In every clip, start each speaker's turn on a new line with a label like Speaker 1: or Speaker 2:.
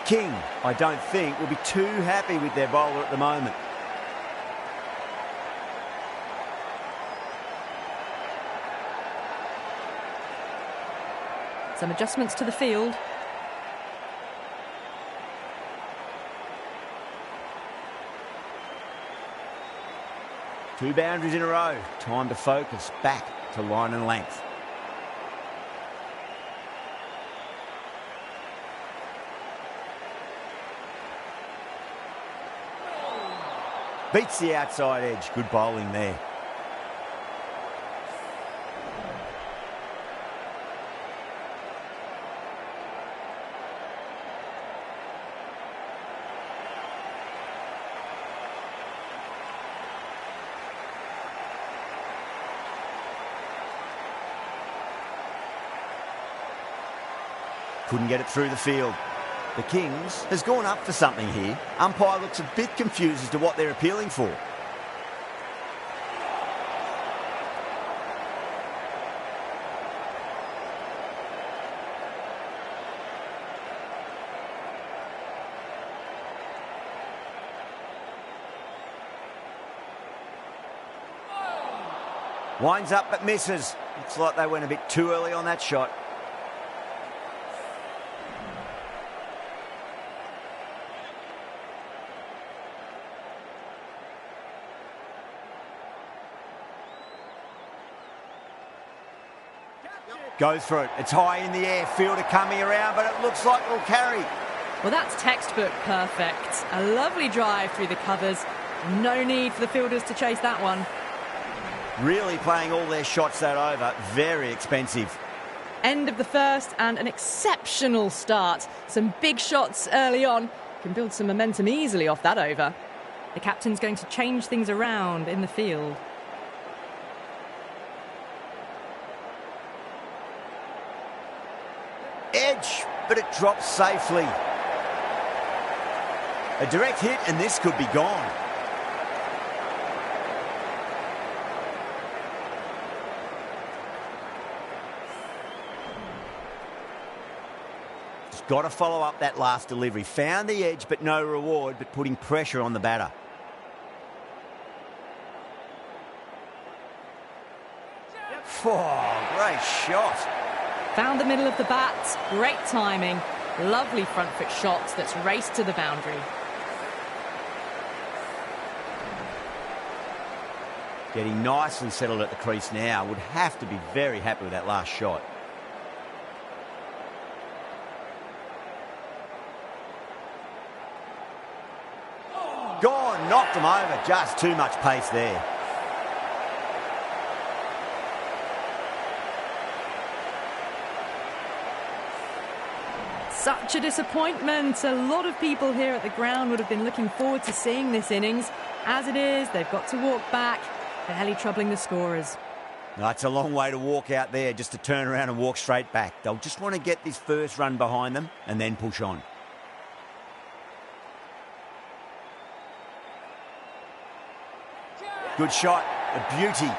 Speaker 1: King, I don't think, will be too happy with their bowler at the moment.
Speaker 2: Some adjustments to the field.
Speaker 1: Two boundaries in a row. Time to focus back to line and length. Beats the outside edge. Good bowling there. Couldn't get it through the field. The Kings has gone up for something here. Umpire looks a bit confused as to what they're appealing for. Winds up but misses. Looks like they went a bit too early on that shot. Goes for it. It's high in the air. Fielder coming around, but it looks like it'll carry.
Speaker 2: Well, that's textbook perfect. A lovely drive through the covers. No need for the fielders to chase that one.
Speaker 1: Really playing all their shots that over. Very expensive.
Speaker 2: End of the first and an exceptional start. Some big shots early on. Can build some momentum easily off that over. The captain's going to change things around in the field.
Speaker 1: Edge, but it drops safely. A direct hit and this could be gone. Just got to follow up that last delivery. Found the edge but no reward, but putting pressure on the batter. Oh, great shot.
Speaker 2: Found the middle of the bat, great timing, lovely front foot shot that's raced to the boundary.
Speaker 1: Getting nice and settled at the crease now. Would have to be very happy with that last shot. Gone, knocked him over, just too much pace there.
Speaker 2: Such a disappointment. A lot of people here at the ground would have been looking forward to seeing this innings. As it is, they've got to walk back, barely troubling the scorers.
Speaker 1: No, it's a long way to walk out there just to turn around and walk straight back. They'll just want to get this first run behind them and then push on. Good shot, a beauty.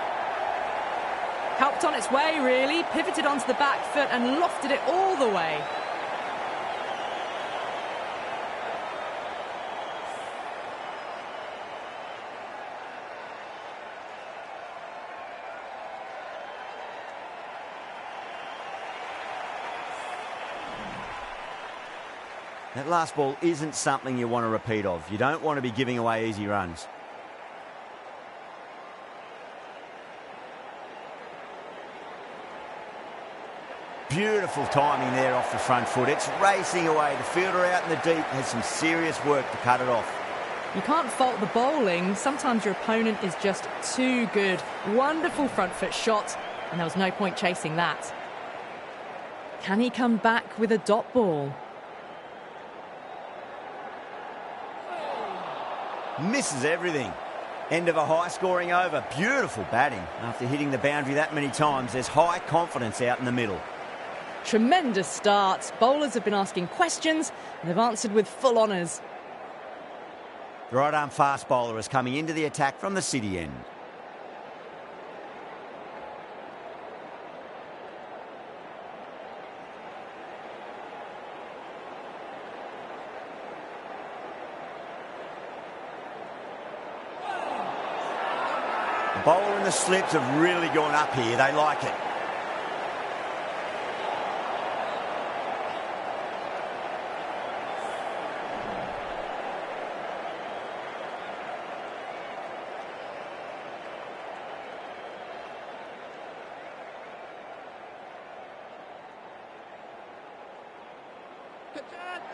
Speaker 2: Helped on its way, really. Pivoted onto the back foot and lofted it all the way.
Speaker 1: That last ball isn't something you want to repeat of. You don't want to be giving away easy runs. Beautiful timing there off the front foot. It's racing away. The fielder out in the deep has some serious work to cut it off.
Speaker 2: You can't fault the bowling. Sometimes your opponent is just too good. Wonderful front foot shot, and there was no point chasing that. Can he come back with a dot ball?
Speaker 1: Misses everything. End of a high-scoring over. Beautiful batting. After hitting the boundary that many times, there's high confidence out in the middle.
Speaker 2: Tremendous start. Bowlers have been asking questions, and they've answered with full honours.
Speaker 1: The right-arm fast bowler is coming into the attack from the city end. The bowler and the slips have really gone up here. They like it.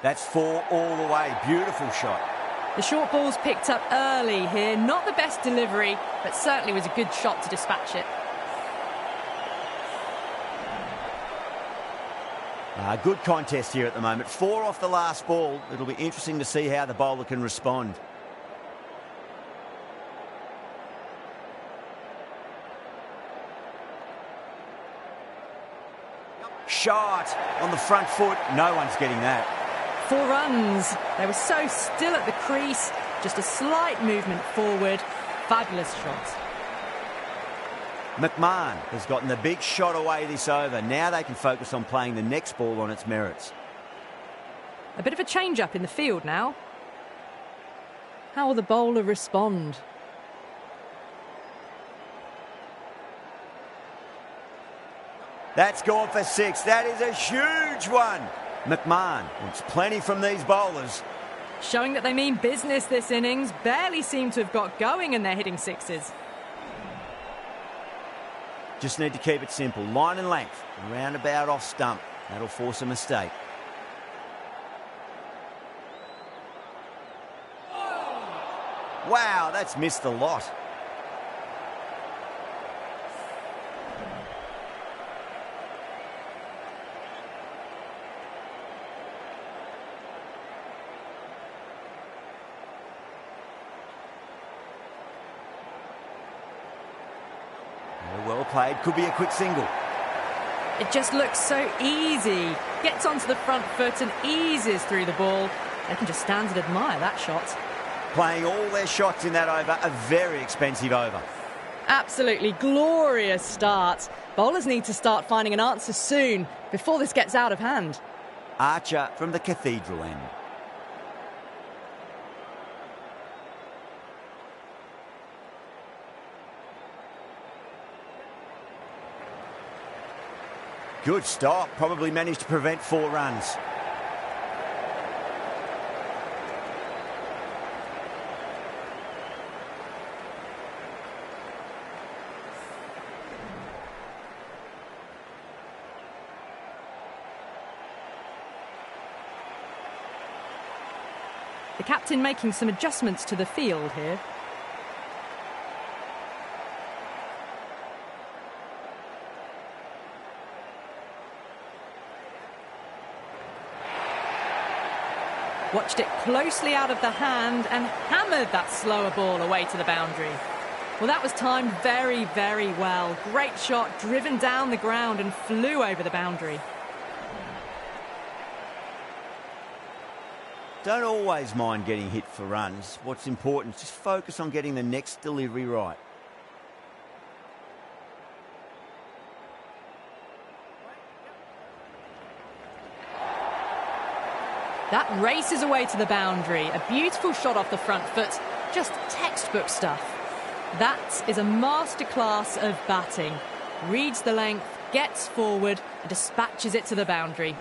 Speaker 1: That's 4 all the way. Beautiful shot.
Speaker 2: The short ball's picked up early here. Not the best delivery, but certainly was a good shot to dispatch it.
Speaker 1: Good contest here at the moment. 4 off the last ball. It'll be interesting to see how the bowler can respond. Shot on the front foot. No one's getting that.
Speaker 2: 4 runs. They were so still at the crease. Just a slight movement forward. Fabulous shot.
Speaker 1: McMahon has gotten the big shot away this over. Now they can focus on playing the next ball on its merits.
Speaker 2: A bit of a change-up in the field now. How will the bowler respond?
Speaker 1: That's gone for 6. That is a huge one. McMahon wants plenty from these bowlers.
Speaker 2: Showing that they mean business this innings. Barely seem to have got going and they're hitting 6s.
Speaker 1: Just need to keep it simple. Line and length. Roundabout off stump. That'll force a mistake. Wow, that's missed a lot. Well played. Could be a quick single.
Speaker 2: It just looks so easy. Gets onto the front foot and eases through the ball. They can just stand and admire that shot.
Speaker 1: Playing all their shots in that over, a very expensive over.
Speaker 2: Absolutely glorious start. Bowlers need to start finding an answer soon before this gets out of hand.
Speaker 1: Archer from the Cathedral end. Good stop. Probably managed to prevent 4 runs.
Speaker 2: The captain making some adjustments to the field here. Watched it closely out of the hand and hammered that slower ball away to the boundary. Well, that was timed very, very well. Great shot, driven down the ground and flew over the boundary.
Speaker 1: Don't always mind getting hit for runs. What's important is just focus on getting the next delivery right.
Speaker 2: That races away to the boundary. A beautiful shot off the front foot. Just textbook stuff. That is a masterclass of batting. Reads the length, gets forward, and dispatches it to the boundary.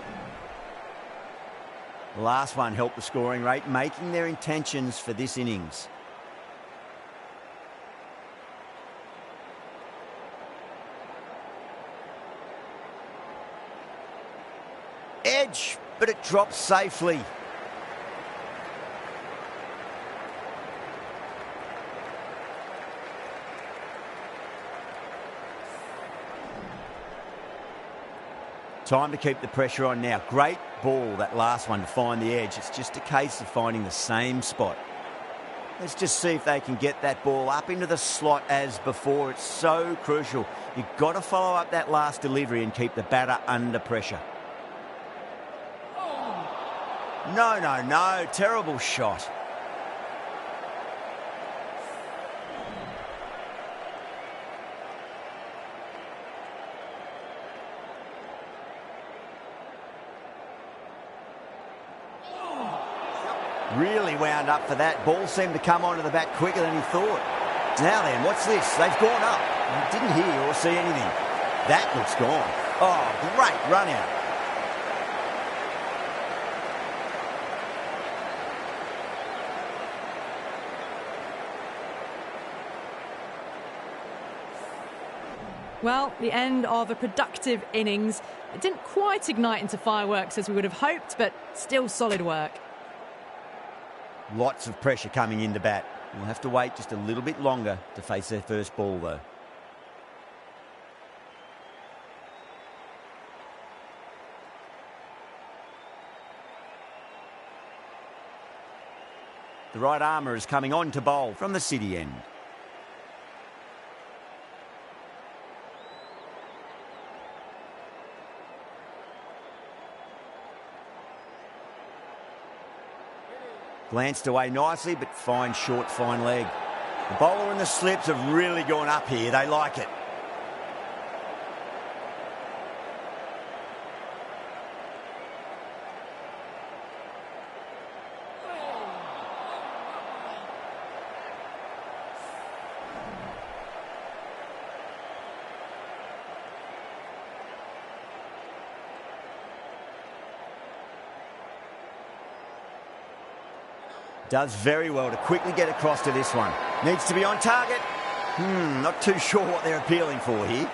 Speaker 1: The last one helped the scoring rate, making their intentions for this innings. Edge, but it drops safely. Time to keep the pressure on now. Great ball, that last one, to find the edge. It's just a case of finding the same spot. Let's just see if they can get that ball up into the slot as before. It's so crucial. You've got to follow up that last delivery and keep the batter under pressure. No, no, no. Terrible shot. Really wound up for that. Ball seemed to come onto the bat quicker than he thought. Now then, what's this? They've gone up. I didn't hear or see anything. That looks gone. Oh, great run out.
Speaker 2: Well, the end of a productive innings. It didn't quite ignite into fireworks as we would have hoped, but still solid work.
Speaker 1: Lots of pressure coming into bat. We'll have to wait just a little bit longer to face their first ball, though. The right armour is coming on to bowl from the city end. Glanced away nicely, but fine short, fine leg. The bowler and the slips have really gone up here. They like it. Does very well to quickly get across to this one. Needs to be on target. Not too sure what they're appealing for here.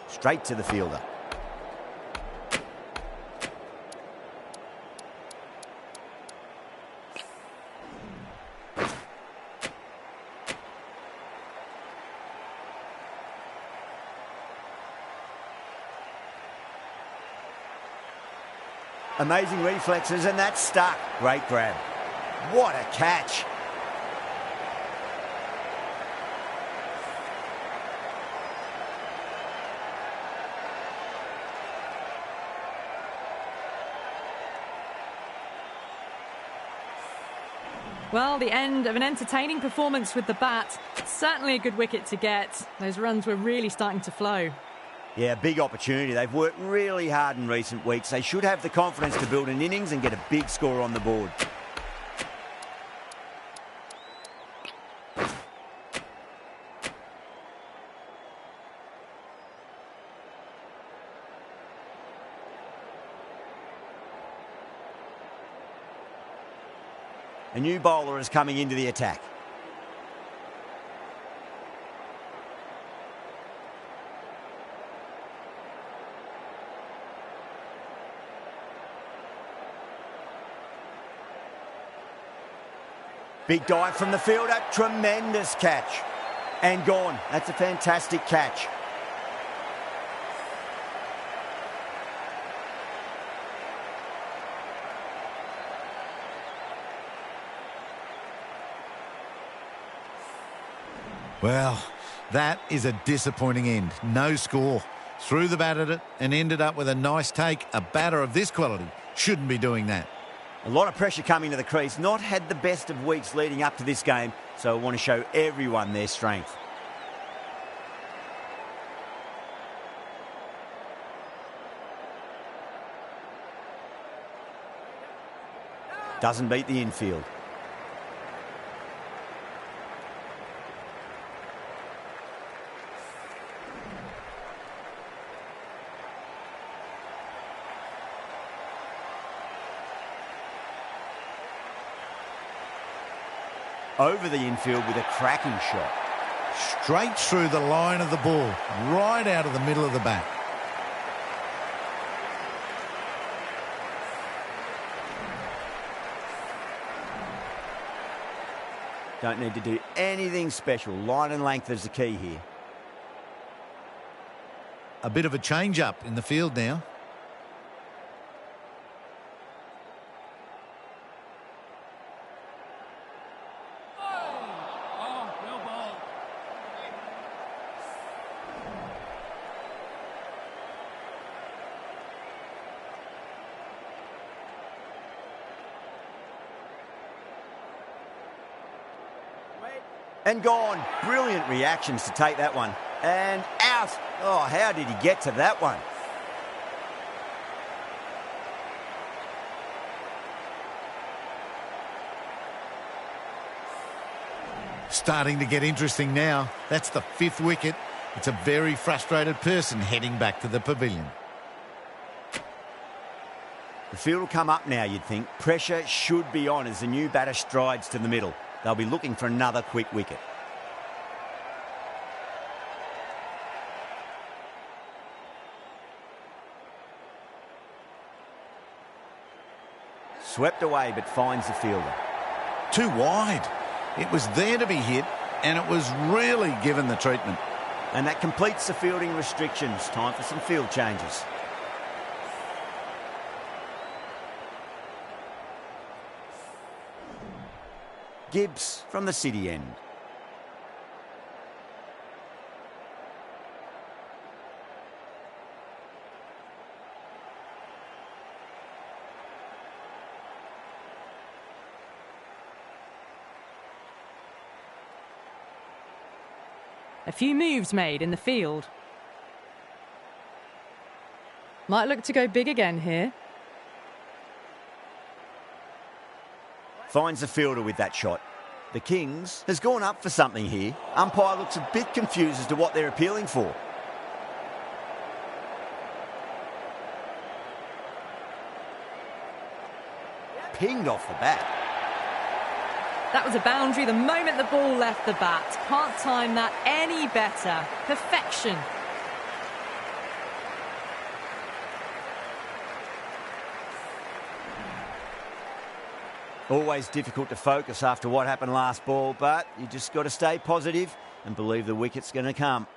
Speaker 1: Straight to the fielder. Amazing reflexes, and that's stuck. Great grab. What a catch.
Speaker 2: Well, the end of an entertaining performance with the bat. Certainly a good wicket to get. Those runs were really starting to flow.
Speaker 1: Yeah, big opportunity. They've worked really hard in recent weeks. They should have the confidence to build an innings and get a big score on the board. A new bowler is coming into the attack. Big dive from the fielder, tremendous catch. And gone. That's a fantastic catch.
Speaker 3: Well, that is a disappointing end. No score. Threw the bat at it and ended up with a nice take. A batter of this quality shouldn't be doing that.
Speaker 1: A lot of pressure coming to the crease. Not had the best of weeks leading up to this game, so I want to show everyone their strength. Doesn't beat the infield. Over the infield with a cracking shot.
Speaker 3: Straight through the line of the ball, right out of the middle of the bat.
Speaker 1: Don't need to do anything special. Line and length is the key here.
Speaker 3: A bit of a change-up in the field now.
Speaker 1: And gone. Brilliant reactions to take that one. And out. Oh, how did he get to that one?
Speaker 3: Starting to get interesting now. That's the 5th wicket. It's a very frustrated person heading back to the pavilion.
Speaker 1: The field will come up now, you'd think. Pressure should be on as the new batter strides to the middle. They'll be looking for another quick wicket. Swept away but finds the fielder.
Speaker 3: Too wide. It was there to be hit, and it was really given the treatment.
Speaker 1: And that completes the fielding restrictions. Time for some field changes. Gibbs from the city end.
Speaker 2: A few moves made in the field. Might look to go big again here.
Speaker 1: Finds the fielder with that shot. The Kings has gone up for something here. Umpire looks a bit confused as to what they're appealing for. Pinged off the bat.
Speaker 2: That was a boundary the moment the ball left the bat. Can't time that any better. Perfection.
Speaker 1: Always difficult to focus after what happened last ball, but you just got to stay positive and believe the wicket's going to come.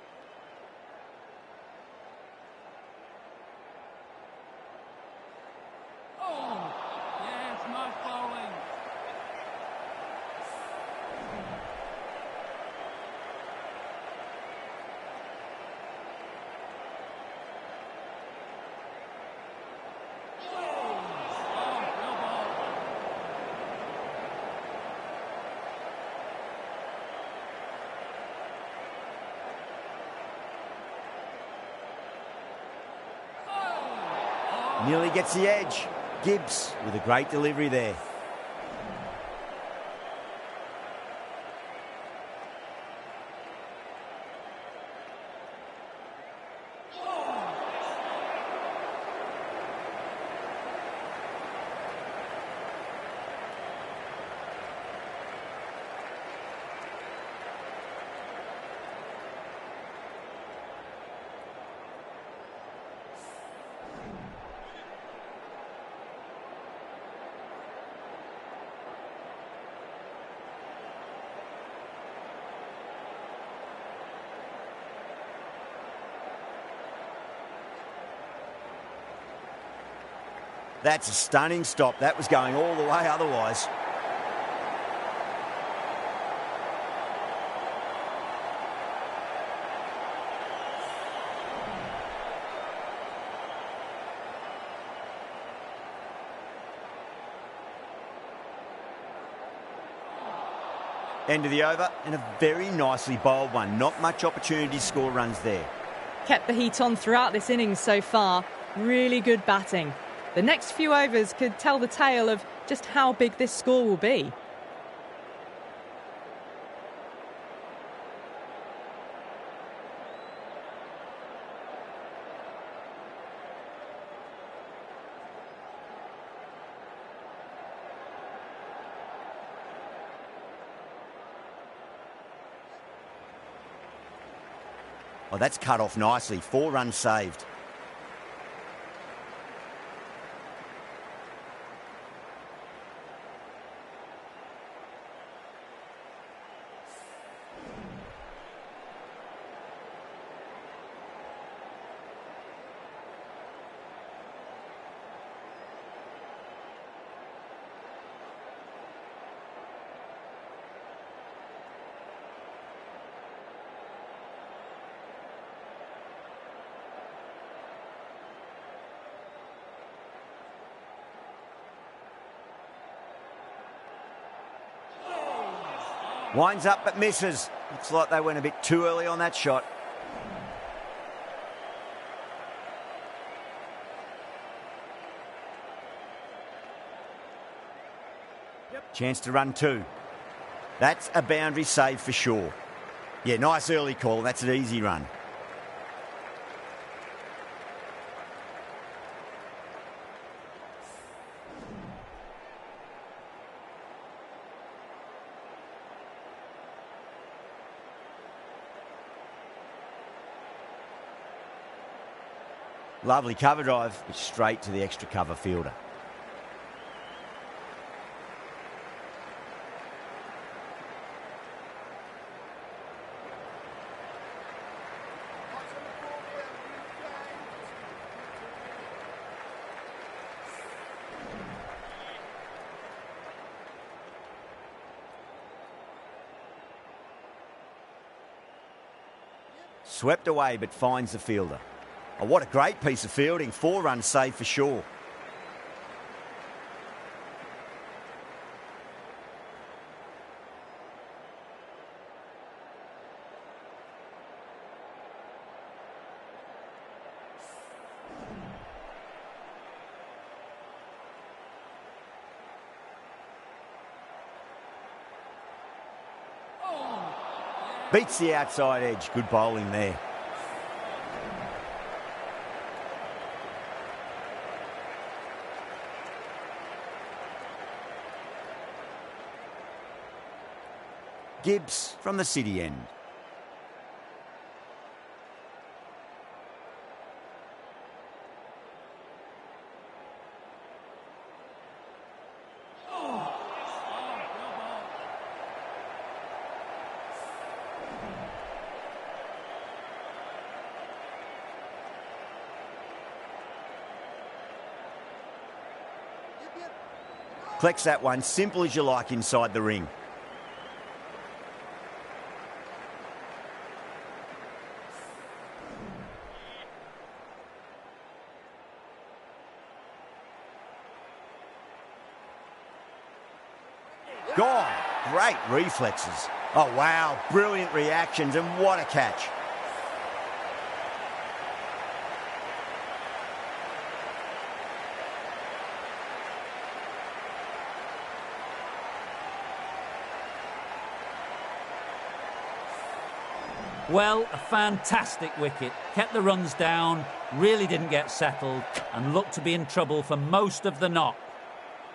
Speaker 1: Nearly gets the edge. Gibbs with a great delivery there. That's a stunning stop. That was going all the way otherwise. End of the over, and a very nicely bowled one. Not much opportunity to score runs there.
Speaker 2: Kept the heat on throughout this innings so far. Really good batting. The next few overs could tell the tale of just how big this score will be.
Speaker 1: Oh, that's cut off nicely. 4 runs saved. Winds up but misses. Looks like they went a bit too early on that shot. Chance to run two. That's a boundary save for sure. Yeah, nice early call. That's an easy run. Lovely cover drive, but straight to the extra cover fielder. Swept away, but finds the fielder. Oh, what a great piece of fielding. 4 runs save for sure. Beats the outside edge. Good bowling there. Gibbs from the city end. Collects that one, simple as you like inside the ring. Gone. Great reflexes. Oh, wow. Brilliant reactions, and what a catch.
Speaker 4: Well, a fantastic wicket. Kept the runs down, really didn't get settled, and looked to be in trouble for most of the knock.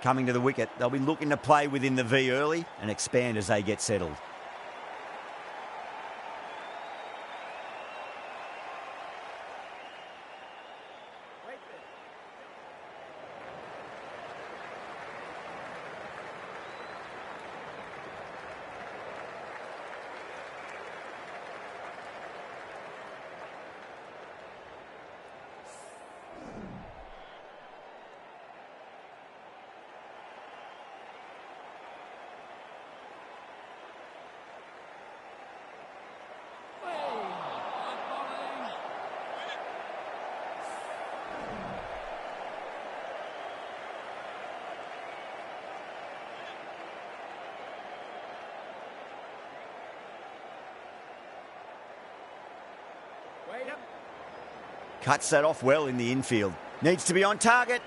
Speaker 1: Coming to the wicket, they'll be looking to play within the V early and expand as they get settled. Cuts that off well in the infield. Needs to be on target.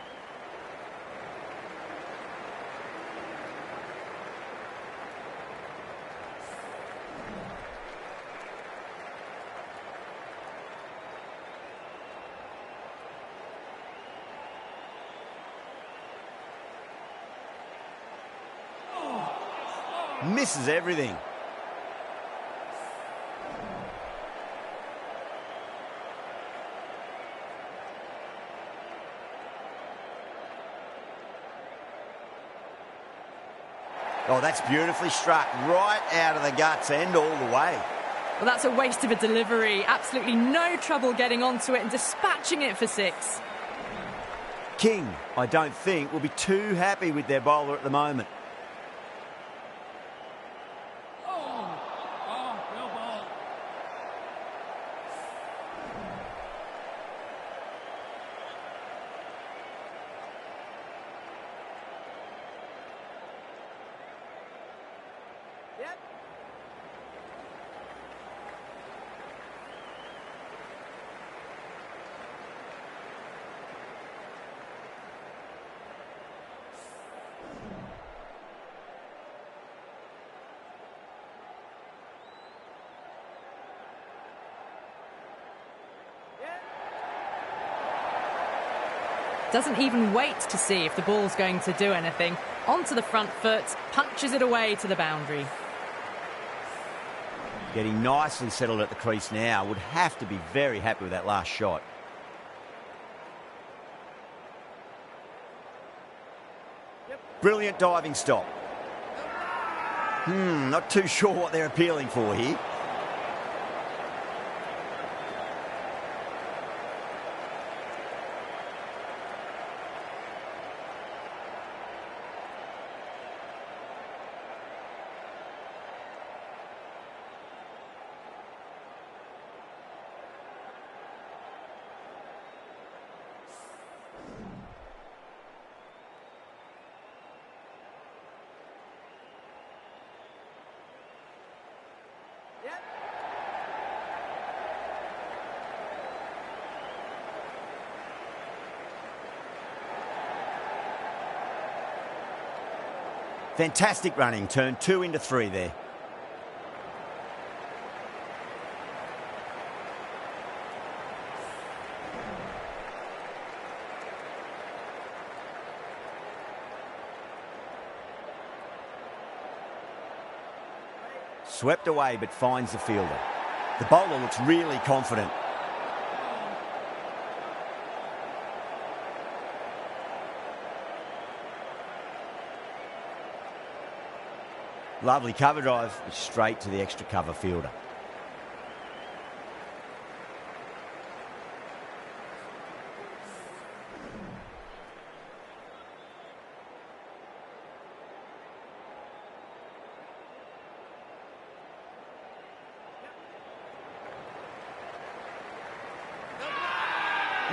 Speaker 1: Misses everything. Oh, that's beautifully struck. Right out of the guts end all the way.
Speaker 2: Well, that's a waste of a delivery. Absolutely no trouble getting onto it and dispatching it for 6.
Speaker 1: King, I don't think, will be too happy with their bowler at the moment.
Speaker 2: Doesn't even wait to see if the ball's going to do anything. Onto the front foot, punches it away to the boundary.
Speaker 1: Getting nicely settled at the crease now. Would have to be very happy with that last shot. Brilliant diving stop. Not too sure what they're appealing for here. Fantastic running, turned 2 into 3 there. Swept away but finds the fielder. The bowler looks really confident. Lovely cover drive, straight to the extra cover fielder.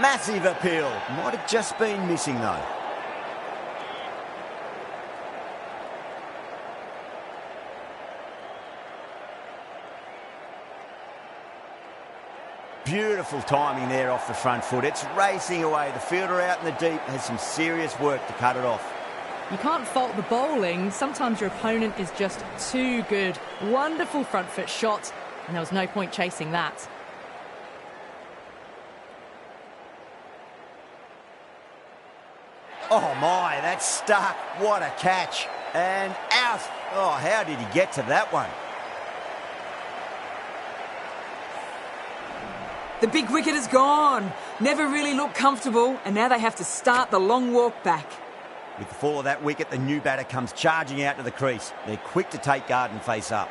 Speaker 1: Massive appeal. Might have just been missing though. Beautiful timing there off the front foot. It's racing away. The fielder out in the deep has some serious work to cut it off.
Speaker 2: You can't fault the bowling. Sometimes your opponent is just too good. Wonderful front foot shot, and there was no point chasing that.
Speaker 1: Oh my, that's stuck. What a catch. And out. Oh, how did he get to that one?
Speaker 5: The big wicket is gone. Never really looked comfortable, and now they have to start the long walk back.
Speaker 1: With the fall of that wicket, the new batter comes charging out to the crease. They're quick to take guard and face up.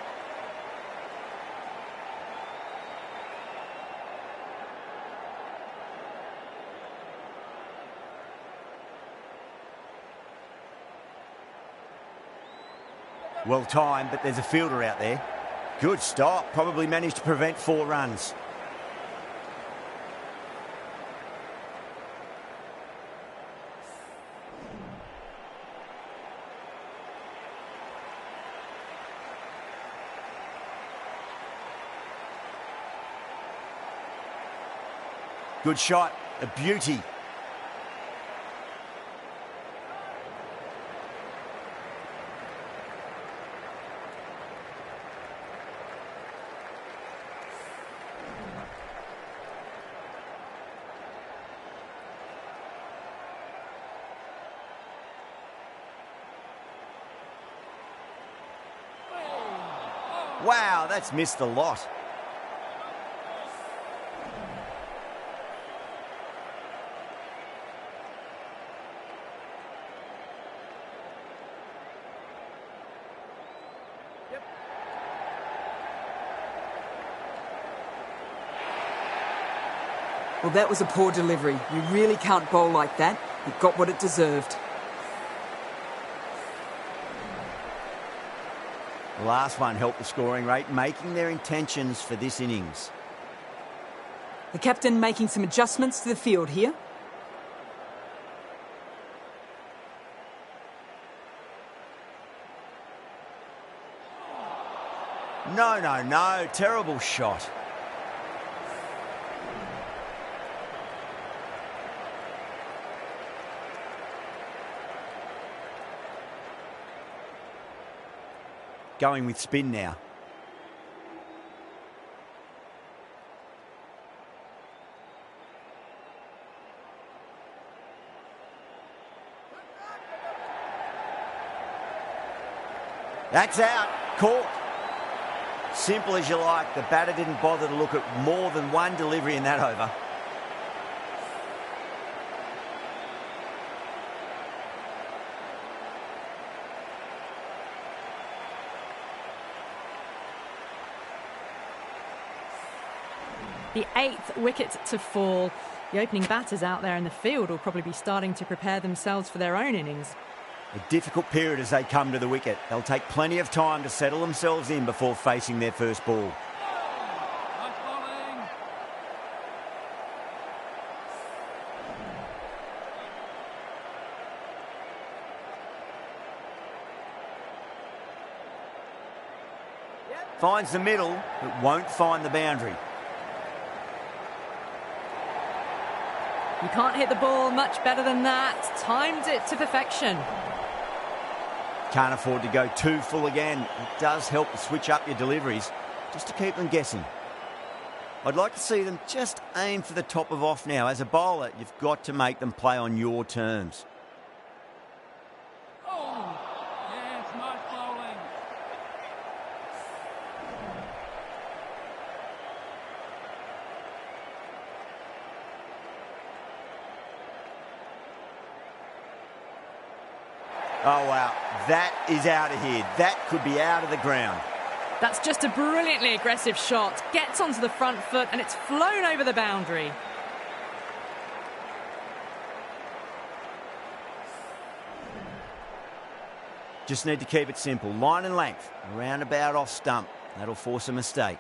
Speaker 1: Well timed, but there's a fielder out there. Good stop. Probably managed to prevent 4 runs. Good shot, a beauty. Wow, that's missed a lot.
Speaker 5: Well, that was a poor delivery. You really can't bowl like that. It got what it deserved.
Speaker 1: The last one helped the scoring rate, making their intentions for this innings.
Speaker 5: The captain making some adjustments to the field here.
Speaker 1: No, no, no. Terrible shot. Going with spin now. That's out. Caught. Simple as you like. The batter didn't bother to look at more than one delivery in that over.
Speaker 2: The 8th wicket to fall. The opening batters out there in the field will probably be starting to prepare themselves for their own innings.
Speaker 1: A difficult period as they come to the wicket. They'll take plenty of time to settle themselves in before facing their first ball. Finds the middle, but won't find the boundary.
Speaker 2: You can't hit the ball much better than that. Timed it to perfection.
Speaker 1: Can't afford to go too full again. It does help to switch up your deliveries, just to keep them guessing. I'd like to see them just aim for the top of off now. As a bowler, you've got to make them play on your terms. Oh, wow. That is out of here. That could be out of the ground.
Speaker 2: That's just a brilliantly aggressive shot. Gets onto the front foot and it's flown over the boundary.
Speaker 1: Just need to keep it simple. Line and length. Roundabout off stump. That'll force a mistake.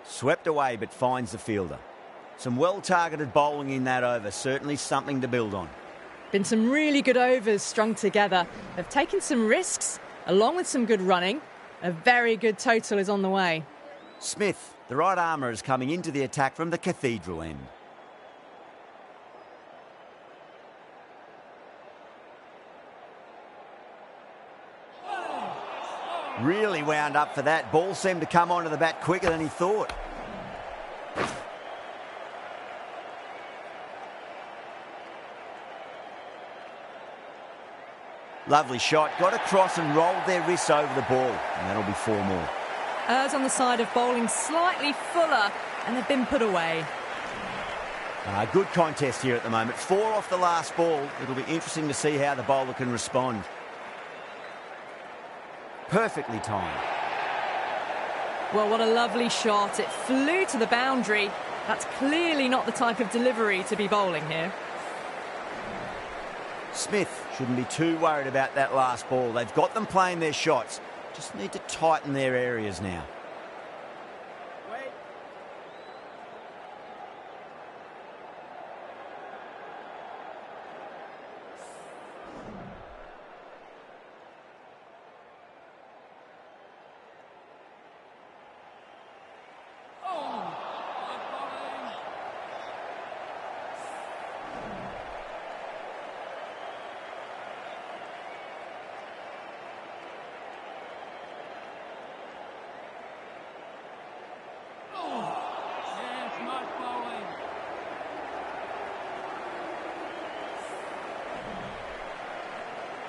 Speaker 1: Swept away but finds the fielder. Some well-targeted bowling in that over. Certainly something to build on.
Speaker 2: Been some really good overs strung together. They've taken some risks, along with some good running. A very good total is on the way.
Speaker 1: Smith, the right armour, is coming into the attack from the cathedral end. Really wound up for that. Ball seemed to come onto the bat quicker than he thought. Lovely shot. Got across and rolled their wrists over the ball. And that'll be 4 more.
Speaker 2: Errs on the side of bowling slightly fuller, and they've been put away.
Speaker 1: Good contest here at the moment. 4 off the last ball. It'll be interesting to see how the bowler can respond. Perfectly timed.
Speaker 2: Well, what a lovely shot. It flew to the boundary. That's clearly not the type of delivery to be bowling here.
Speaker 1: Smith shouldn't be too worried about that last ball. They've got them playing their shots. Just need to tighten their areas now.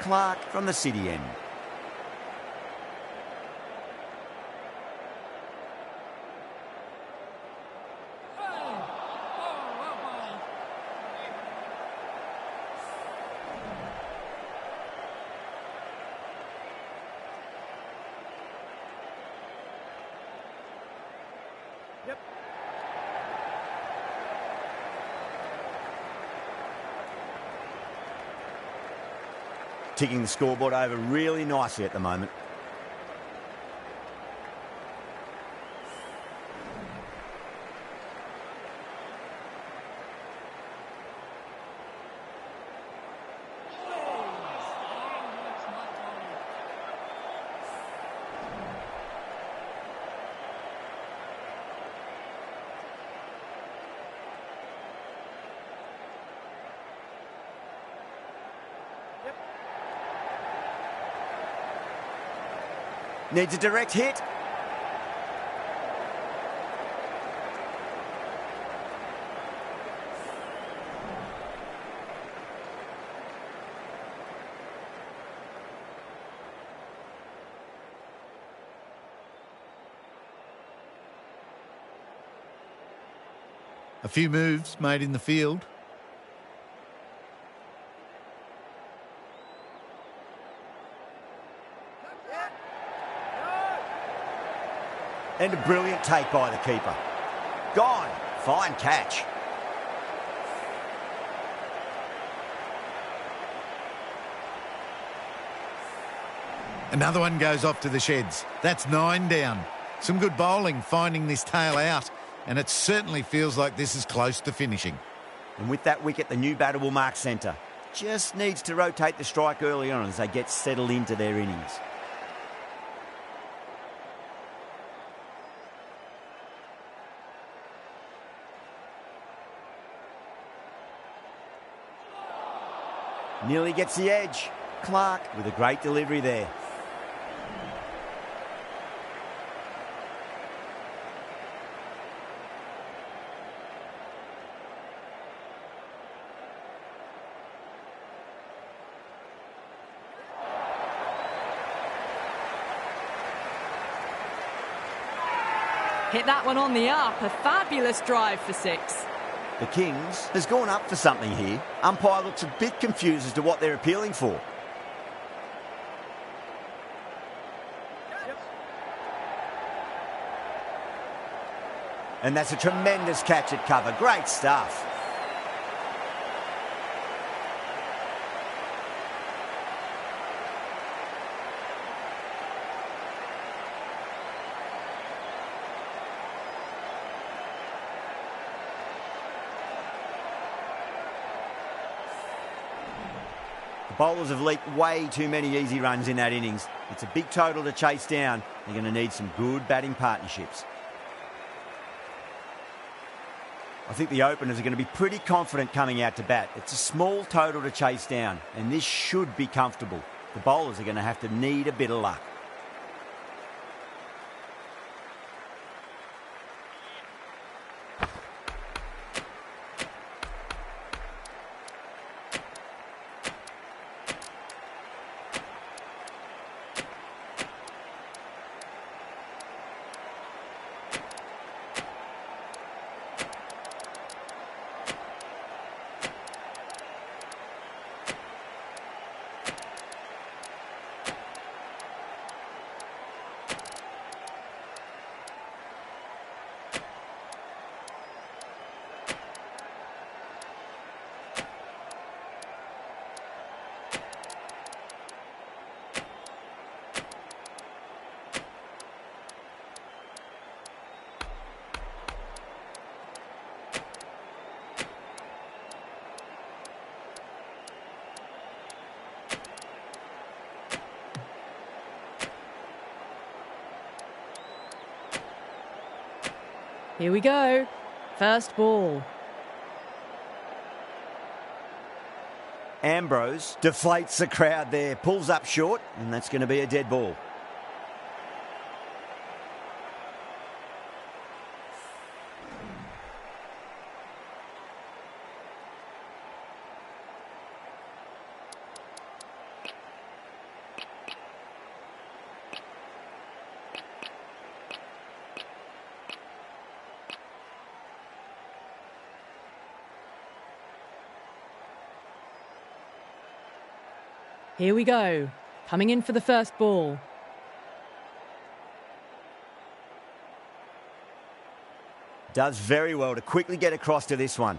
Speaker 1: Clark from the city end. Ticking the scoreboard over really nicely at the moment. Needs a direct hit.
Speaker 3: A few moves made in the field.
Speaker 1: And a brilliant take by the keeper. Gone. Fine catch.
Speaker 3: Another one goes off to the sheds. That's 9 down. Some good bowling finding this tail out, and it certainly feels like this is close to finishing.
Speaker 1: And with that wicket, the new batter will mark centre. Just needs to rotate the strike early on as they get settled into their innings. Nearly gets the edge. Clark with a great delivery there.
Speaker 2: Hit that one on the up. A fabulous drive for 6.
Speaker 1: The Kings has gone up for something here. Umpire looks a bit confused as to what they're appealing for. And that's a tremendous catch at cover. Great stuff. Bowlers have leaked way too many easy runs in that innings. It's a big total to chase down. They're going to need some good batting partnerships. I think the openers are going to be pretty confident coming out to bat. It's a small total to chase down, and this should be comfortable. The bowlers are going to have to need a bit of luck.
Speaker 2: Here we go. First ball.
Speaker 1: Ambrose deflates the crowd there, pulls up short, and that's going to be a dead ball.
Speaker 2: Here we go. Coming in for the first ball.
Speaker 1: Does very well to quickly get across to this one.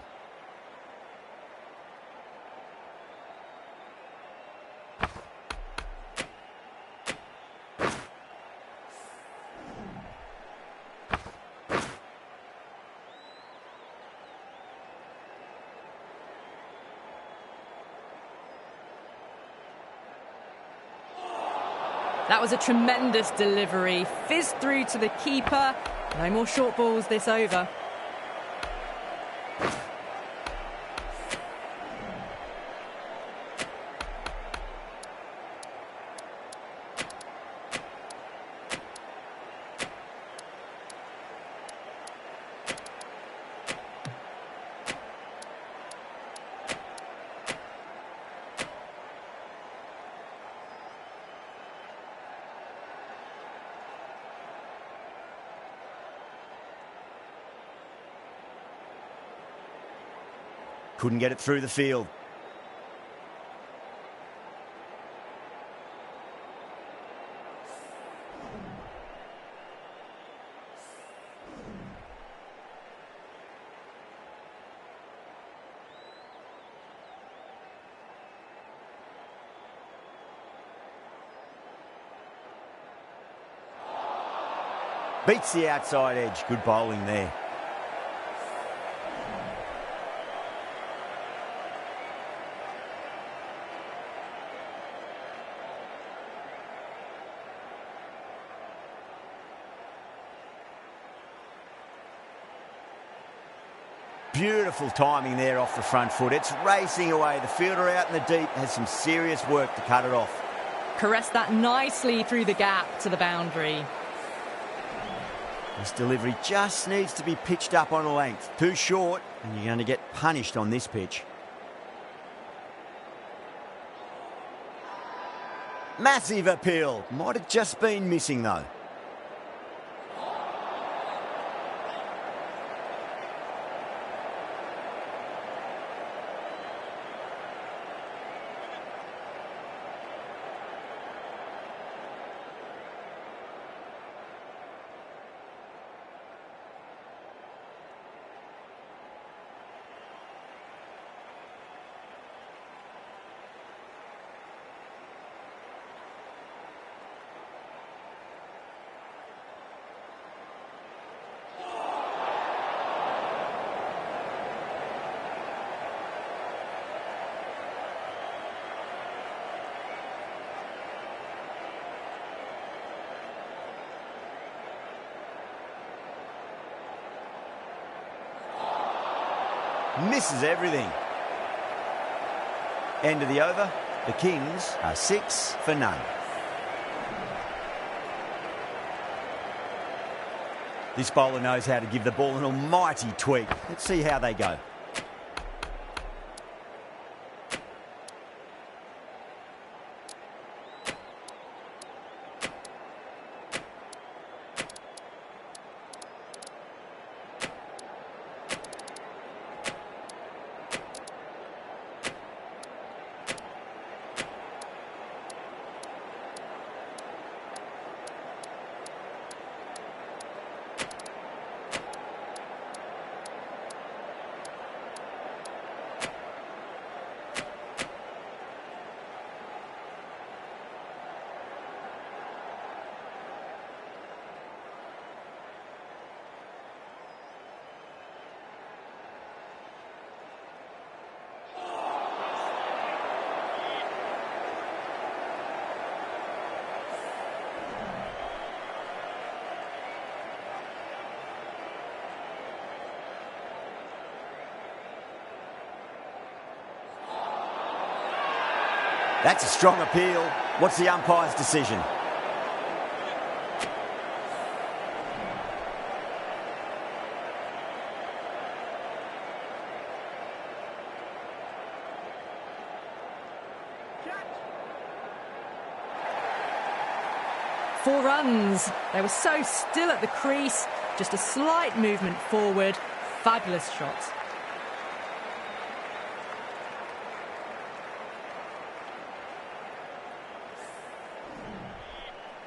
Speaker 2: That was a tremendous delivery. Fizzed through to the keeper. No more short balls this over.
Speaker 1: Couldn't get it through the field. Beats the outside edge. Good bowling there. Beautiful timing there off the front foot. It's racing away. The fielder out in the deep has some serious work to cut it off.
Speaker 2: Caressed that nicely through the gap to the boundary.
Speaker 1: This delivery just needs to be pitched up on a length. Too short, and you're going to get punished on this pitch. Massive appeal. Might have just been missing, though. Misses everything. End of the over. The Kings are 6 for none. This bowler knows how to give the ball an almighty tweak. Let's see how they go. That's a strong appeal. What's the umpire's decision?
Speaker 2: Four runs. They were so still at the crease. Just a slight movement forward. Fabulous shot.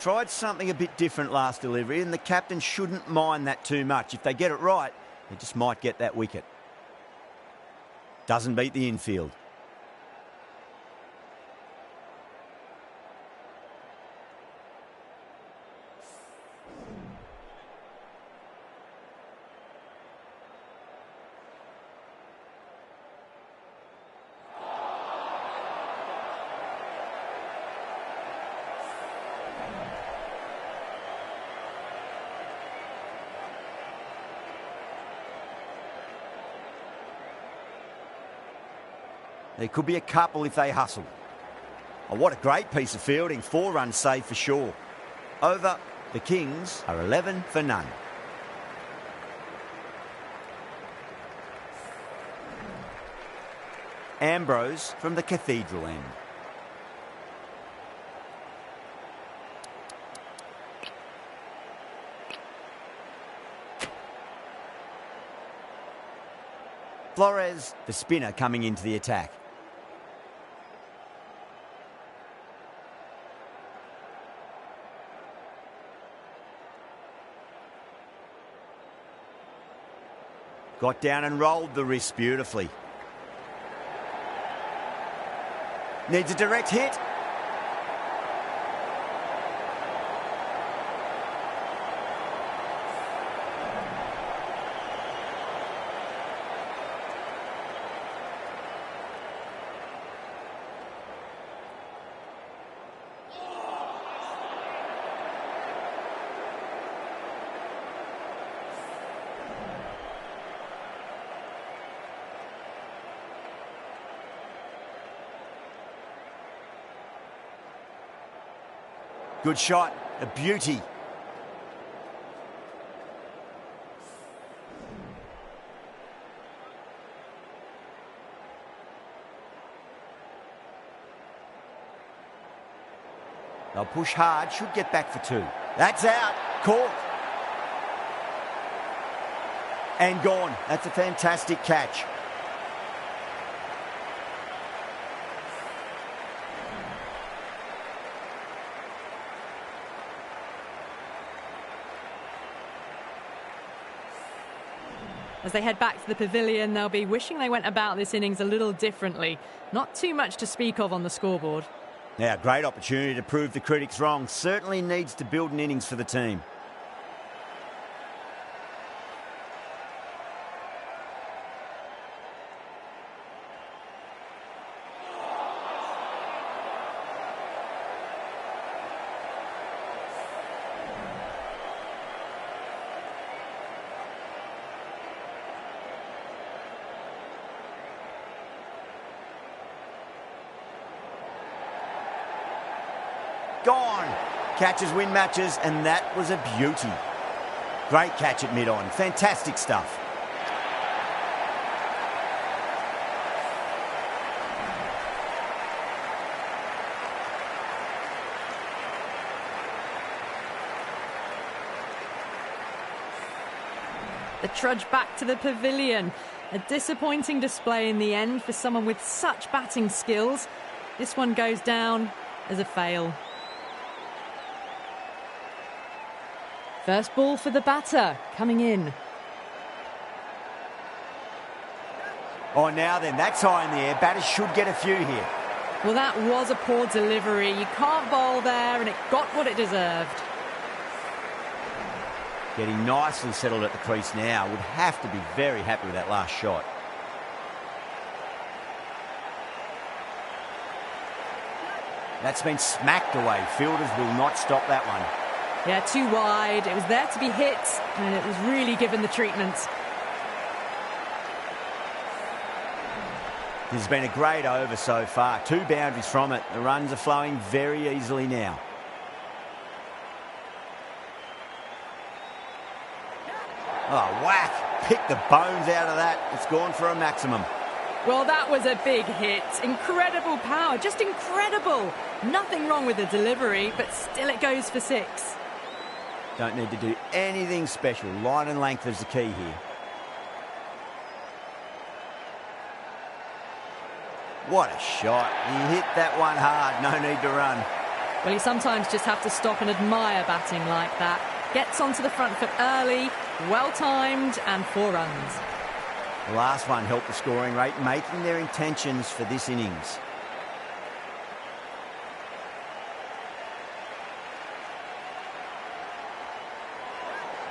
Speaker 1: Tried something a bit different last delivery, and the captain shouldn't mind that too much. If they get it right, they just might get that wicket. Doesn't beat the infield. There could be a couple if they hustle. Oh, what a great piece of fielding. 4 runs saved for sure. Over. The Kings are 11 for none. Ambrose from the Cathedral end. Flores, the spinner, coming into the attack. Got down and rolled the wrist beautifully. Needs a direct hit. Good shot, a beauty. They'll push hard, should get back for two. That's out, caught. And gone. That's a fantastic catch.
Speaker 2: As they head back to the pavilion, they'll be wishing they went about this innings a little differently. Not too much to speak of on the scoreboard.
Speaker 1: Now, great opportunity to prove the critics wrong. Certainly needs to build an innings for the team. Gone. Catches win matches, and that was a beauty. Great catch at mid-on. Fantastic stuff.
Speaker 2: The trudge back to the pavilion. A disappointing display in the end for someone with such batting skills. This one goes down as a fail. First ball for the batter, coming in.
Speaker 1: Oh, now then, that's high in the air. Batters should get a few here.
Speaker 2: Well, that was a poor delivery. You can't bowl there, and it got what it deserved.
Speaker 1: Getting nicely settled at the crease now. Would have to be very happy with that last shot. That's been smacked away. Fielders will not stop that one.
Speaker 2: Yeah, too wide. It was there to be hit, and it was really given the treatment.
Speaker 1: This has been a great over so far. 2 boundaries from it. The runs are flowing very easily now. Oh, whack. Pick the bones out of that. It's gone for a maximum.
Speaker 2: Well, that was a big hit. Incredible power. Just incredible. Nothing wrong with the delivery, but still it goes for 6.
Speaker 1: Don't need to do anything special. Line and length is the key here. What a shot. He hit that one hard. No need to run.
Speaker 2: Well, you sometimes just have to stop and admire batting like that. Gets onto the front foot early, well-timed, and 4 runs.
Speaker 1: The last one helped the scoring rate, making their intentions for this innings.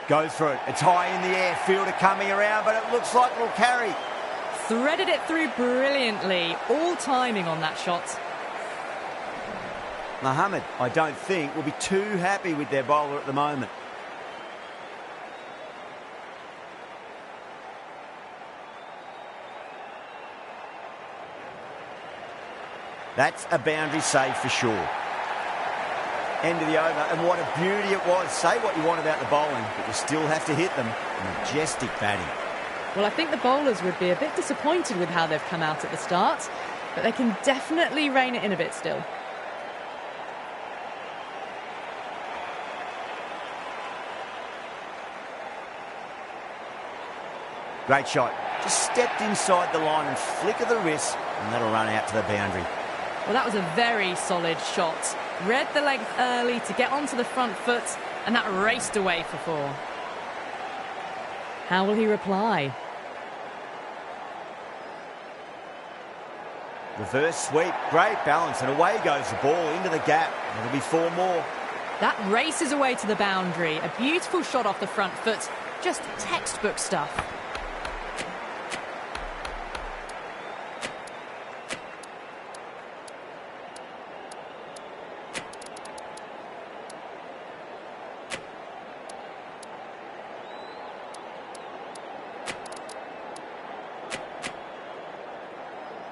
Speaker 1: Goes for it. It's high in the air. Fielder coming around, but it looks like it'll carry.
Speaker 2: Threaded it through brilliantly. All timing on that shot.
Speaker 1: Mohammed, I don't think, will be too happy with their bowler at the moment. That's a boundary save for sure. End of the over, and what a beauty it was. Say what you want about the bowling, but you still have to hit them. Majestic batting.
Speaker 2: Well, I think the bowlers would be a bit disappointed with how they've come out at the start, but they can definitely rein it in a bit still.
Speaker 1: Great shot. Just stepped inside the line and flick of the wrist, and that'll run out to the boundary.
Speaker 2: Well, that was a very solid shot. Read the length early to get onto the front foot, and that raced away for 4. How will he reply?
Speaker 1: Reverse sweep, great balance, and away goes the ball into the gap. There'll be 4 more.
Speaker 2: That races away to the boundary. A beautiful shot off the front foot. Just textbook stuff.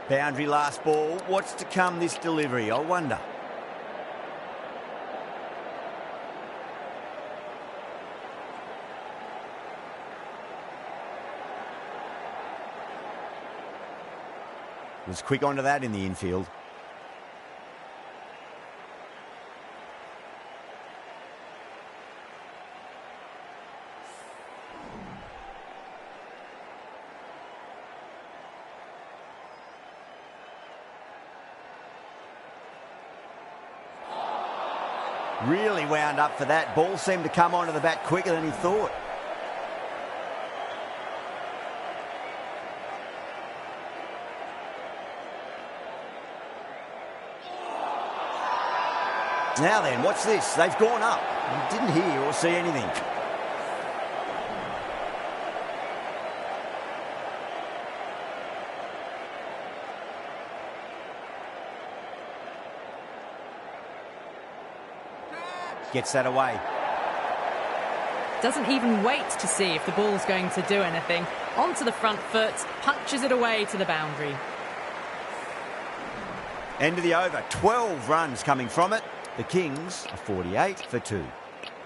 Speaker 1: Boundary last ball. What's to come this delivery, I wonder. Was quick onto that in the infield. Really wound up for that. Ball seemed to come onto the bat quicker than he thought. Now then, watch this. They've gone up. He didn't hear or see anything. Gets that away.
Speaker 2: Doesn't even wait to see if the ball's going to do anything. Onto the front foot, punches it away to the boundary.
Speaker 1: End of the over. 12 runs coming from it. The Kings are 48 for 2.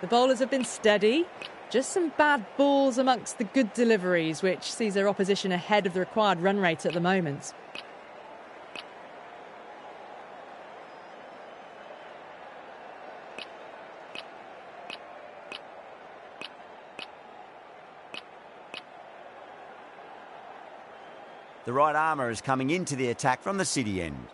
Speaker 2: The bowlers have been steady. Just some bad balls amongst the good deliveries, which sees their opposition ahead of the required run rate at the moment.
Speaker 1: The right armour is coming into the attack from the city end.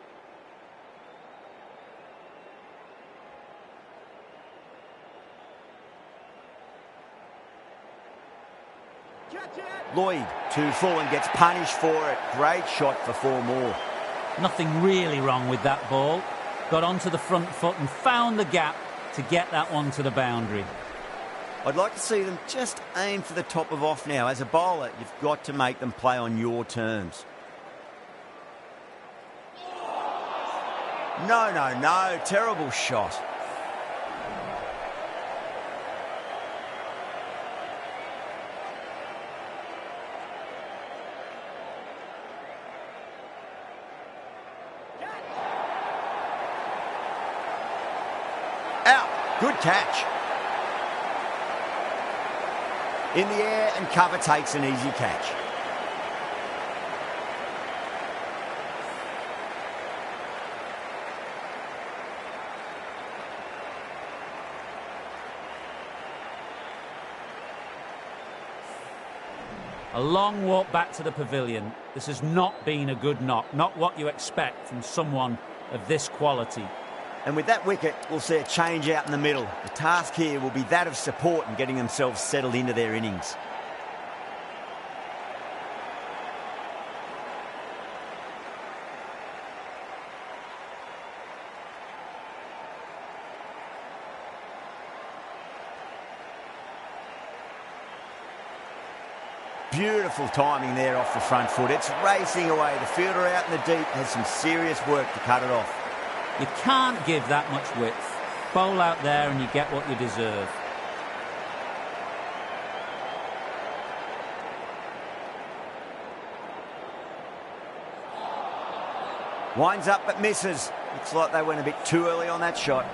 Speaker 1: Lloyd, 2 full and gets punished for it. Great shot for 4 more.
Speaker 4: Nothing really wrong with that ball. Got onto the front foot and found the gap to get that one to the boundary.
Speaker 1: I'd like to see them just aim for the top of off now. As a bowler, you've got to make them play on your terms. No. Terrible shot. Out. Good catch. In the air and cover takes an easy catch.
Speaker 4: A long walk back to the pavilion. This has not been a good knock. Not what you expect from someone of this quality.
Speaker 1: And with that wicket, we'll see a change out in the middle. The task here will be that of support and getting themselves settled into their innings. Beautiful timing there off the front foot. It's racing away. The fielder out in the deep has some serious work to cut it off.
Speaker 4: You can't give that much width. Bowl out there and you get what you deserve.
Speaker 1: Winds up but misses. Looks like they went a bit too early on that shot.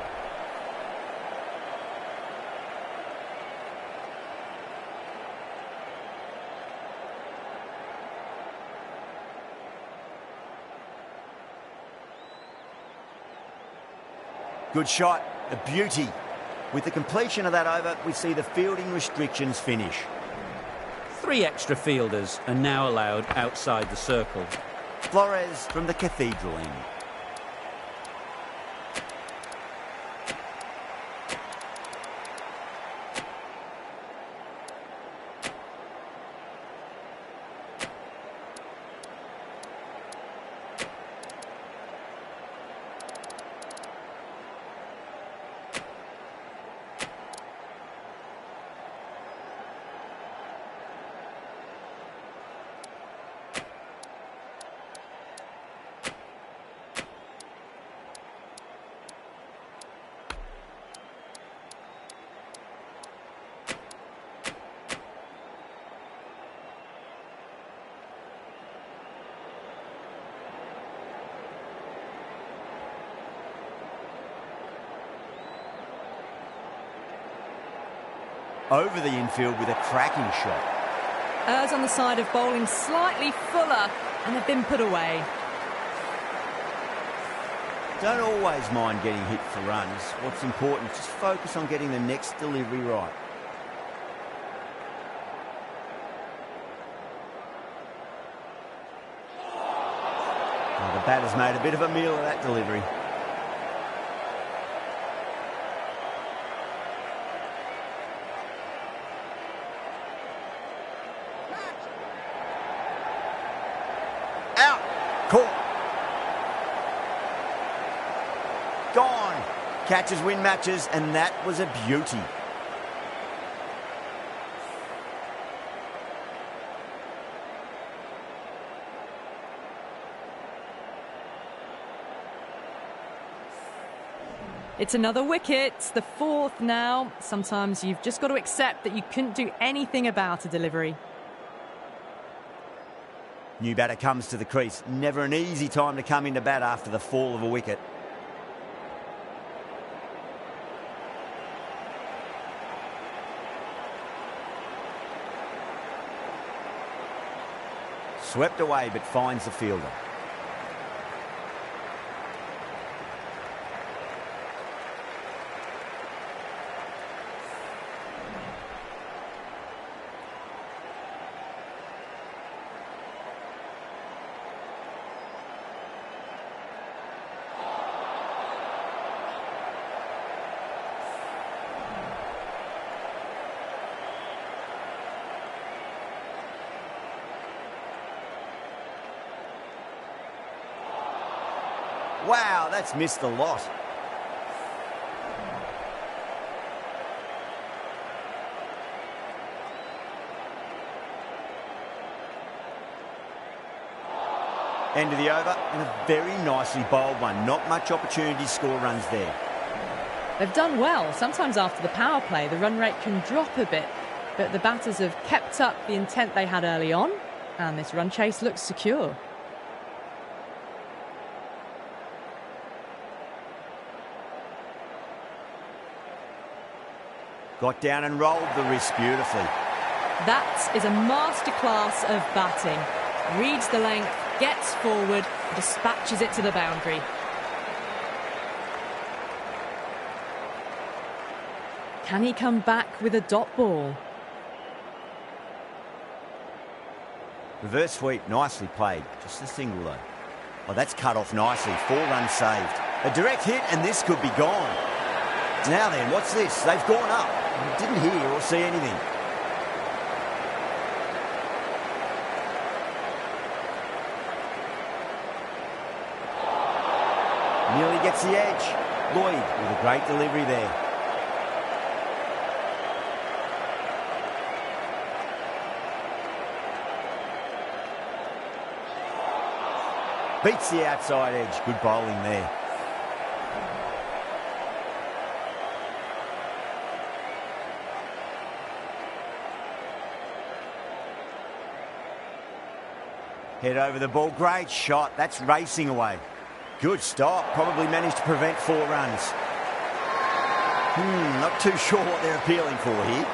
Speaker 1: Good shot, a beauty. With the completion of that over, we see the fielding restrictions finish.
Speaker 4: 3 extra fielders are now allowed outside the circle.
Speaker 1: Flores from the Cathedral end. Over the infield with a cracking shot.
Speaker 2: Errs on the side of bowling slightly fuller and have been put away.
Speaker 1: Don't always mind getting hit for runs. What's important is just focus on getting the next delivery right. Well, the batter's made a bit of a meal of that delivery. Out. Caught. Gone. Catches win matches, and that was a beauty.
Speaker 2: It's another wicket, the 4th now. Sometimes you've just got to accept that you couldn't do anything about a delivery.
Speaker 1: New batter comes to the crease. Never an easy time to come into bat after the fall of a wicket. Swept away, but finds the fielder. Wow, that's missed a lot. End of the over, and a very nicely bowled one. Not much opportunity to score runs there.
Speaker 2: They've done well. Sometimes after the power play, the run rate can drop a bit, but the batters have kept up the intent they had early on, and this run chase looks secure.
Speaker 1: Got down and rolled the wrist beautifully.
Speaker 2: That is a masterclass of batting. Reads the length, gets forward, dispatches it to the boundary. Can he come back with a dot ball?
Speaker 1: Reverse sweep, nicely played. Just a single though. Oh, that's cut off nicely. 4 runs saved. A direct hit, and this could be gone. Now then, what's this? They've gone up. Didn't hear or see anything. Nearly gets the edge. Lloyd with a great delivery there. Beats the outside edge. Good bowling there. Head over the ball. Great shot. That's racing away. Good stop. Probably managed to prevent 4 runs. Not too sure what they're appealing for here.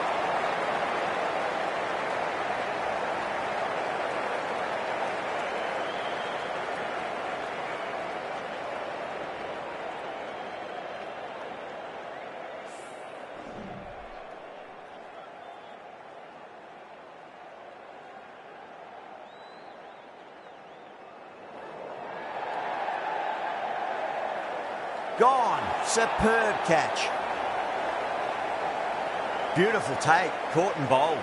Speaker 1: Gone. Superb catch. Beautiful take. Caught and bowled.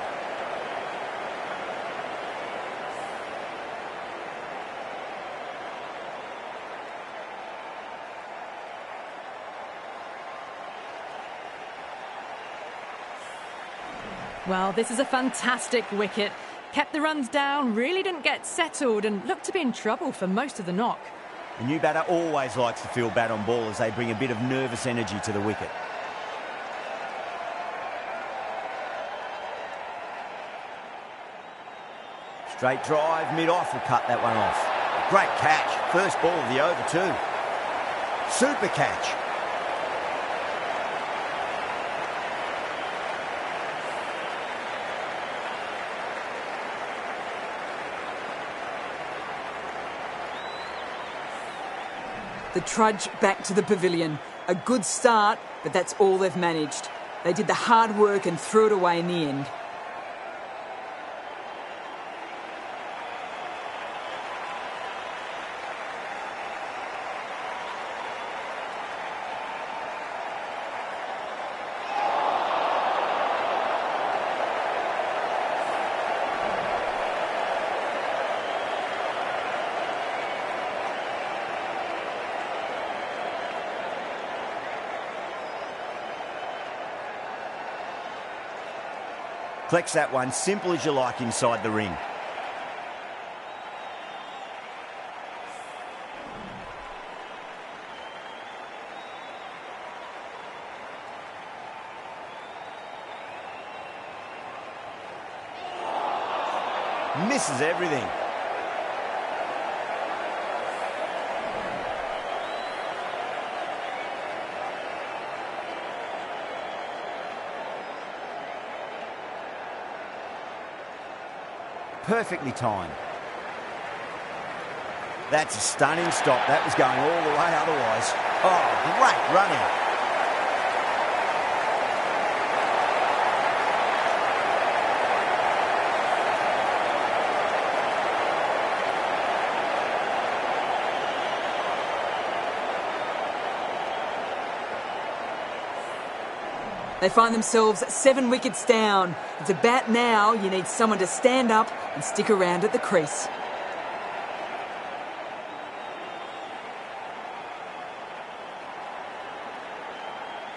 Speaker 2: Well, this is a fantastic wicket. Kept the runs down, really didn't get settled and looked to be in trouble for most of the knock.
Speaker 1: The new batter always likes to feel bat on ball as they bring a bit of nervous energy to the wicket. Straight drive, mid-off will cut that one off. Great catch. First ball of the over too. Super catch.
Speaker 5: The trudge back to the pavilion. A good start, but that's all they've managed. They did the hard work and threw it away in the end.
Speaker 1: Flex that one, simple as you like inside the ring. Misses everything. Perfectly timed. That's a stunning stop. That was going all the way otherwise. Oh, great running.
Speaker 5: They find themselves 7 wickets down. It's a bat now. You need someone to stand up and stick around at the crease.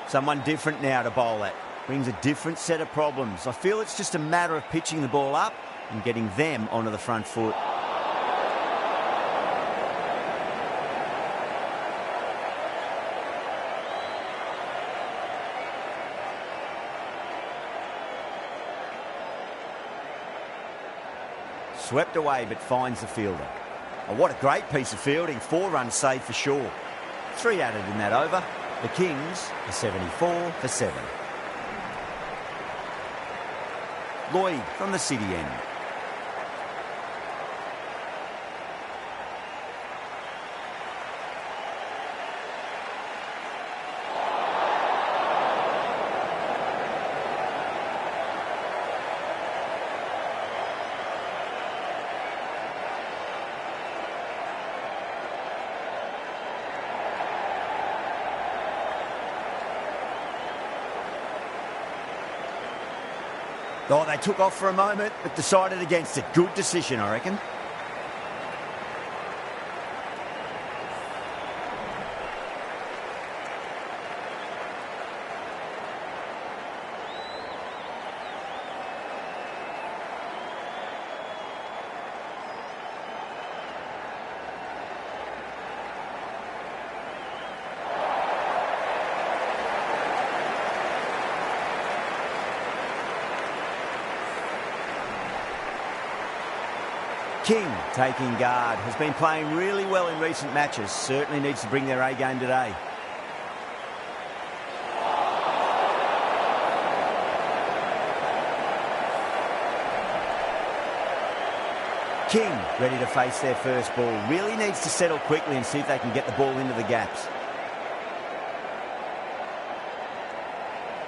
Speaker 1: Someone different now to bowl at. Brings a different set of problems. I feel it's just a matter of pitching the ball up and getting them onto the front foot. Swept away but finds the fielder. Oh, what a great piece of fielding. 4 runs saved for sure. 3 added in that over. The Kings are 74 for 7. Lloyd from the city end. Oh, they took off for a moment, but decided against it. Good decision, I reckon. King taking guard. Has been playing really well in recent matches. Certainly needs to bring their A game today. King ready to face their first ball. Really needs to settle quickly and see if they can get the ball into the gaps.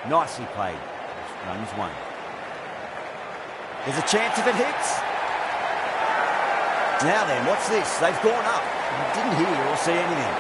Speaker 1: Nicely played. Runs 1. There's a chance if it hits. Now then, what's this? They've gone up. I didn't hear or see anything.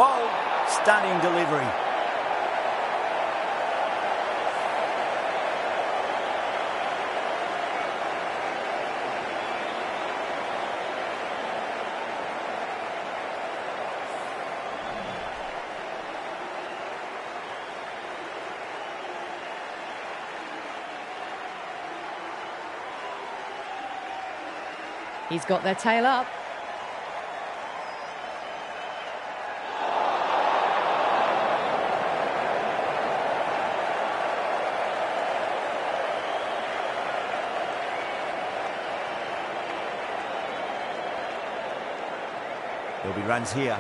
Speaker 1: Bold, stunning delivery.
Speaker 2: He's got their tail up.
Speaker 1: There'll be runs here.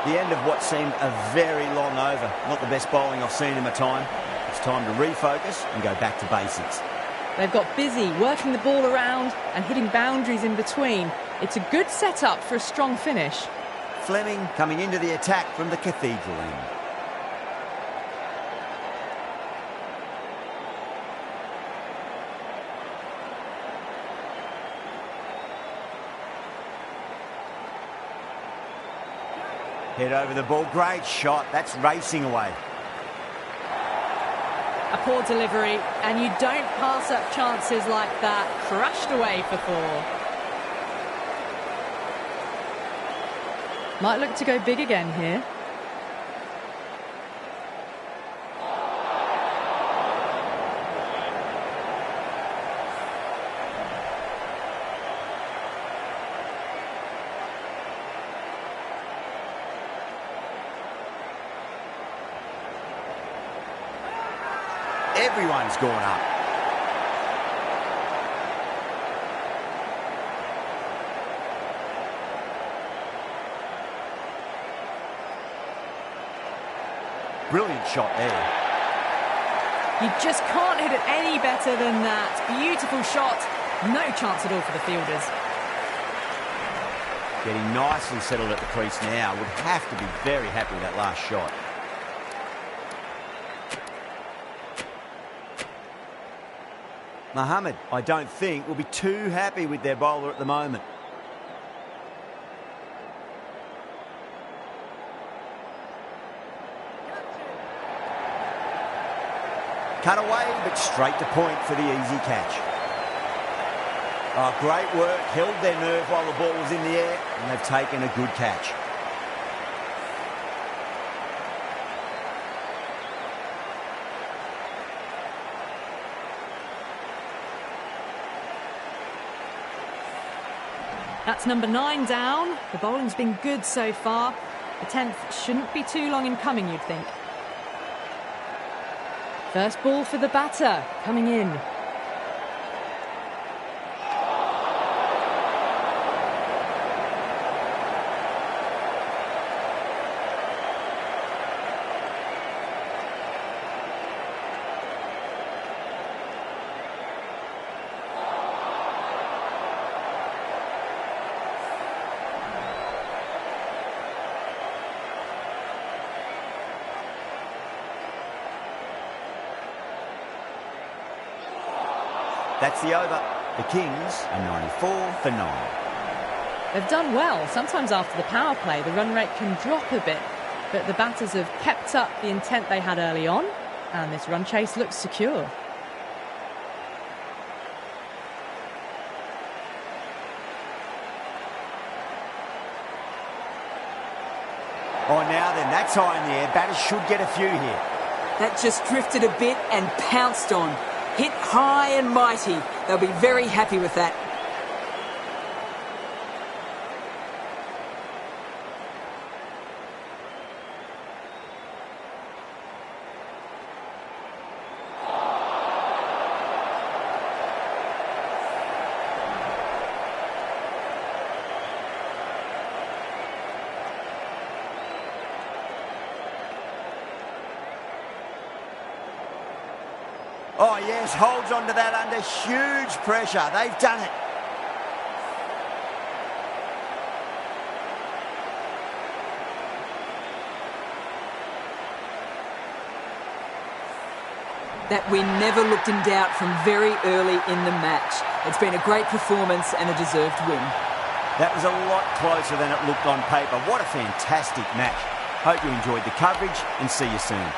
Speaker 1: The end of what seemed a very long over. Not the best bowling I've seen in my time. It's time to refocus and go back to basics.
Speaker 2: They've got busy working the ball around and hitting boundaries in between. It's a good setup for a strong finish.
Speaker 1: Fleming coming into the attack from the cathedral end. Head over the ball, great shot, that's racing away.
Speaker 2: A poor delivery, and you don't pass up chances like that. Crashed away for 4. Might look to go big again here.
Speaker 1: Everyone's gone up. Brilliant shot there.
Speaker 2: You just can't hit it any better than that. Beautiful shot. No chance at all for the fielders.
Speaker 1: Getting nicely settled at the crease now. Would have to be very happy with that last shot. Mohammed, I don't think, will be too happy with their bowler at the moment. Cut away, but straight to point for the easy catch. Oh, great work. Held their nerve while the ball was in the air, and they've taken a good catch.
Speaker 2: That's number 9 down. The bowling's been good so far. The 10th shouldn't be too long in coming, you'd think. First ball for the batter, coming in.
Speaker 1: That's the over. The Kings are 94 for 9.
Speaker 2: They've done well. Sometimes after the power play, the run rate can drop a bit. But the batters have kept up the intent they had early on. And this run chase looks secure.
Speaker 1: Oh, now then, that's high in the air. Batters should get a few here.
Speaker 5: That just drifted a bit and pounced on. Hit high and mighty. They'll be very happy with that.
Speaker 1: Oh, yes, holds on to that under huge pressure. They've done it.
Speaker 5: That win never looked in doubt from very early in the match. It's been a great performance and a deserved win.
Speaker 1: That was a lot closer than it looked on paper. What a fantastic match. Hope you enjoyed the coverage and see you soon.